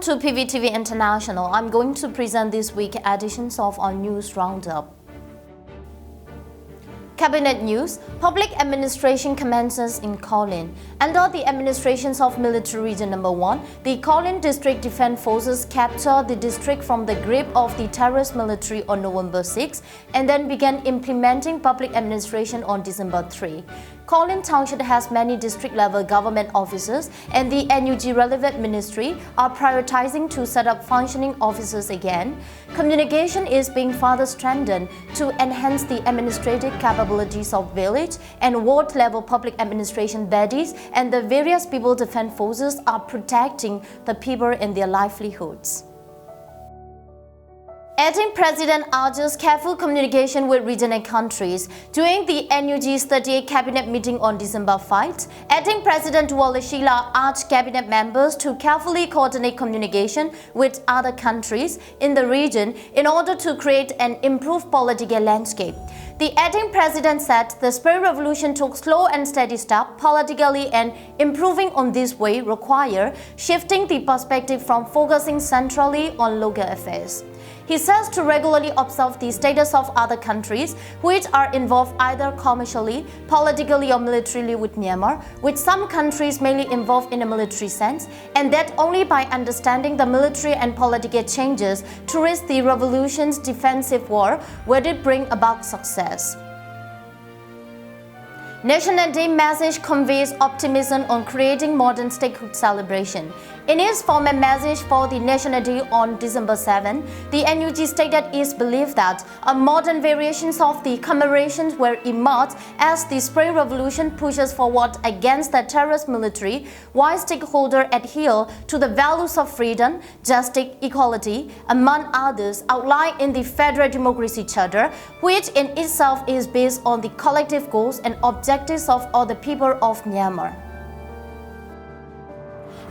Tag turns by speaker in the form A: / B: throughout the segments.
A: Welcome to PVTV International. I'm going to present this week's editions of our news roundup. Cabinet News. Public administration commences in Kowloon. Under the administrations of Military Region No. 1, the Kowloon District Defense Forces captured the district from the grip of the terrorist military on November 6 and then began implementing public administration on December 3. Kowloon Township has many district-level government offices, and the NUG relevant ministry are prioritizing to set up functioning offices again. Communication is being further strengthened to enhance the administrative capabilities of village and ward-level public administration bodies, and the various people defense forces are protecting the people and their livelihoods. Acting President urges careful communication with regional countries. During the NUG's 38th Cabinet meeting on December 5, Acting President Sheila urged Cabinet members to carefully coordinate communication with other countries in the region in order to create an improved political landscape. The acting president said the Spring Revolution took slow and steady steps politically, and improving on this way require shifting the perspective from focusing centrally on local affairs. He says to regularly observe the status of other countries which are involved either commercially, politically or militarily with Myanmar, with some countries mainly involved in a military sense, and that only by understanding the military and political changes to risk the revolution's defensive war would it bring about success. National Day message conveys optimism on creating modern statehood celebration. In its formal message for the National Day on December 7, the NUG stated its belief that a modern variations of the commemorations will emerge as the Spring Revolution pushes forward against the terrorist military, while stakeholders adhere to the values of freedom, justice, equality, among others outlined in the Federal Democracy Charter, which in itself is based on the collective goals and objectives of all the people of Myanmar.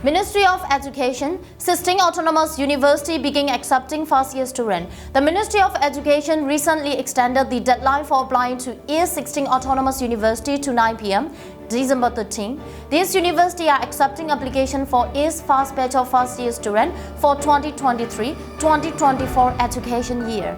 A: Ministry of Education. 16 autonomous universities begin accepting first-year students. The Ministry of Education recently extended the deadline for applying to Year 16 autonomous university to 9 p.m. December 13. These universities are accepting application for its first batch of first-year students for 2023-2024 education year.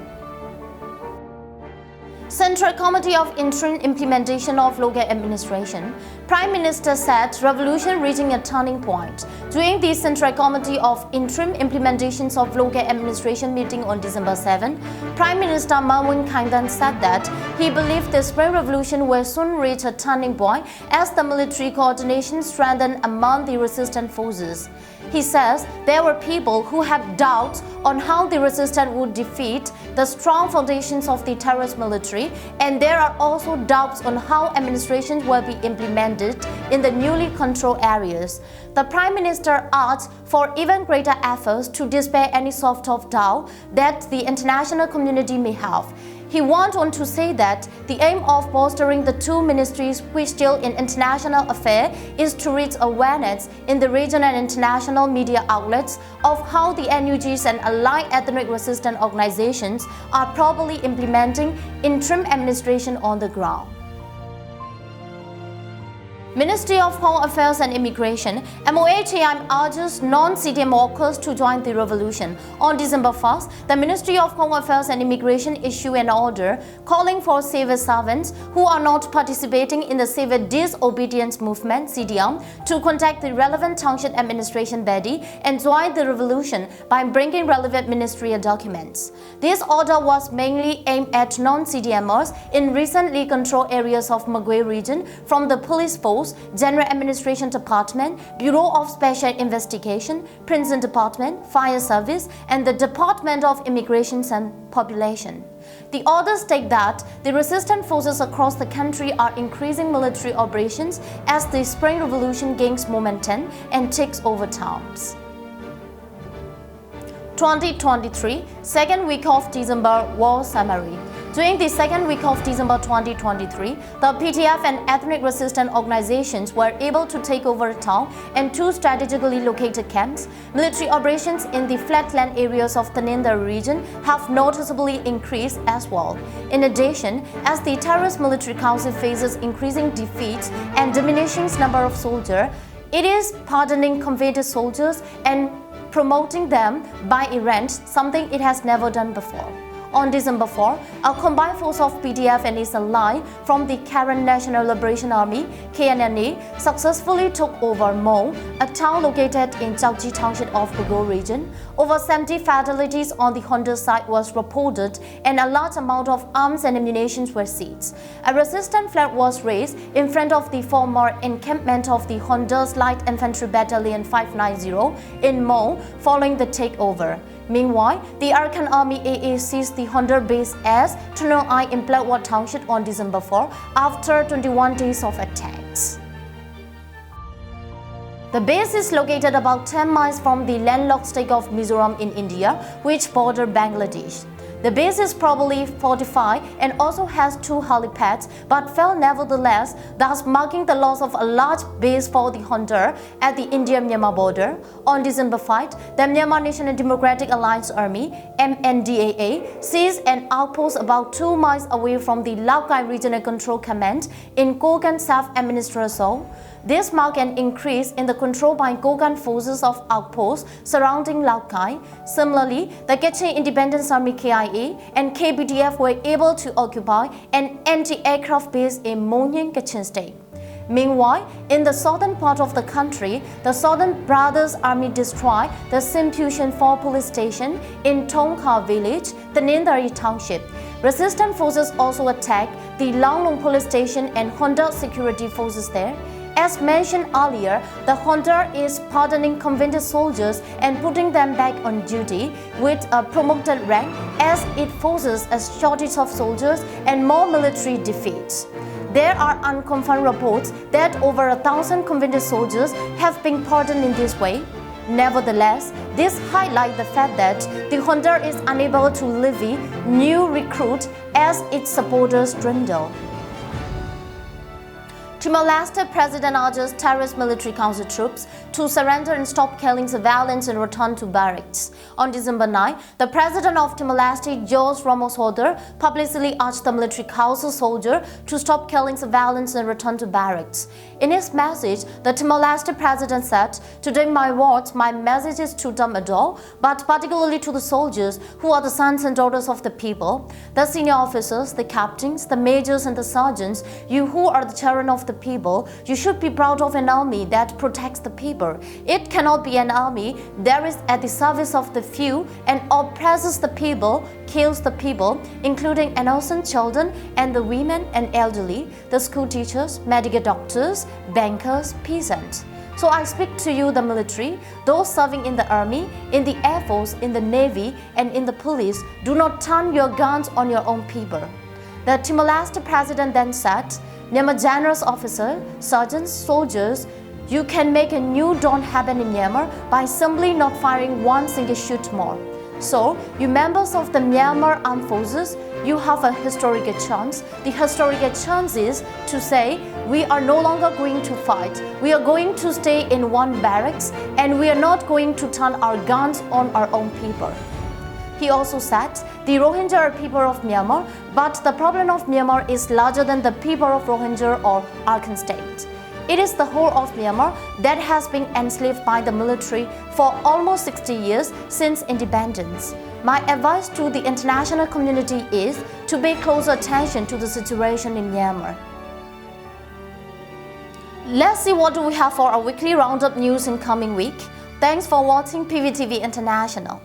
A: Central Committee of Interim Implementation of Local Administration. Prime Minister said revolution reaching a turning point. During the Central Committee of Interim Implementations of Local Administration meeting on December 7, Prime Minister Marwin Kangdan said that he believed the Spring Revolution will soon reach a turning point as the military coordination strengthened among the resistant forces. He says there were people who had doubts on how the resistance would defeat the strong foundations of the terrorist military, and there are also doubts on how administrations will be implemented in the newly controlled areas. The Prime Minister asked for even greater efforts to dispel any sort of doubt that the international community may have. He went on to say that the aim of bolstering the two ministries which deal in international affairs is to raise awareness in the regional and international media outlets of how the NUGs and allied ethnic resistance organizations are properly implementing interim administration on the ground. Ministry of Home Affairs and Immigration. MOHAM urges non-CDM workers to join the revolution. On December 1st, the Ministry of Home Affairs and Immigration issued an order calling for civil servants who are not participating in the Civil Disobedience Movement (CDM) to contact the relevant township administration body and join the revolution by bringing relevant ministerial documents. This order was mainly aimed at non-CDMers in recently controlled areas of Magwe region from the police force, General Administration Department, Bureau of Special Investigation, Prison Department, Fire Service, and the Department of Immigration and Population. The orders state that the resistant forces across the country are increasing military operations as the Spring Revolution gains momentum and takes over towns. 2023, second week of December War Summary. During the second week of December 2023, the PTF and ethnic resistance organizations were able to take over a town and two strategically located camps. Military operations in the flatland areas of the Ninda region have noticeably increased as well. In addition, as the terrorist military council faces increasing defeats and diminishing number of soldiers, it is pardoning combatant soldiers and promoting them by Iran, something it has never done before. On December 4, a combined force of PDF and its ally from the Karen National Liberation Army (KNNA) successfully took over Mo, a town located in Chaoji Township of Bogor region. Over 70 fatalities on the Honda side was reported, and a large amount of arms and ammunition were seized. A resistance flag was raised in front of the former encampment of the Honduras Light Infantry Battalion 590 in Mo following the takeover. Meanwhile, the Arakan Army AA seized the Honduras base as Tunoi in Blackwater Township on December 4 after 21 days of attacks. The base is located about 10 miles from the landlocked state of Mizoram in India, which borders Bangladesh. The base is probably fortified and also has 2 helipads, but fell nevertheless, thus marking the loss of a large base for the Honduras at the India-Myanmar border. On December 5, the Myanmar National Democratic Alliance Army (MNDAA) seized an outpost about 2 miles away from the Laogai Regional Control Command in Kogan self-administered zone. This marked an increase in the control by Kogan forces of outposts surrounding Laogai. Similarly, the Kachin Independence Army KIA and KPDF were able to occupy an anti-aircraft base in Monyan, Kachin State. Meanwhile, in the southern part of the country, the Southern Brothers Army destroyed the Simpushan 4 police station in Tongkha village, the Nindari Township. Resistance forces also attacked the Langlong police station and Honda security forces there. As mentioned earlier, the Honda is pardoning convicted soldiers and putting them back on duty with a promoted rank as it forces a shortage of soldiers and more military defeats. There are unconfirmed reports that over 1,000 convicted soldiers have been pardoned in this way. Nevertheless, this highlights the fact that the Honda is unable to levy new recruits as its supporters dwindle. Timor-Leste President urges terrorist military council troops to surrender and stop killing civilians and return to barracks. On December 9, the President of Timor-Leste, Jorge Ramos Horta, publicly urged the military council soldiers to stop killing civilians and return to barracks. In his message, the Timor-Leste President said, "Today my words, my message is to them all, but particularly to the soldiers who are the sons and daughters of the people, the senior officers, the captains, the majors and the sergeants, you who are the children of the people, you should be proud of an army that protects the people. It cannot be an army that is at the service of the few and oppresses the people, kills the people, including innocent children and the women and elderly, the school teachers, medical doctors, bankers, peasants. So I speak to you, the military, those serving in the army, in the air force, in the navy, and in the police, do not turn your guns on your own people." The Timor-Leste President then said, "Myanmar generous officers, sergeants, soldiers, you can make a new dawn happen in Myanmar by simply not firing one single shot more. So, you members of the Myanmar Armed Forces, you have a historical chance. The historical chance is to say, we are no longer going to fight. We are going to stay in one barracks and we are not going to turn our guns on our own people." He also said, "The Rohingya are people of Myanmar, but the problem of Myanmar is larger than the people of Rohingya or Arakan state. It is the whole of Myanmar that has been enslaved by the military for almost 60 years since independence. My advice to the international community is to pay closer attention to the situation in Myanmar." Let's see what do we have for our weekly roundup news in coming week. Thanks for watching PVTV International.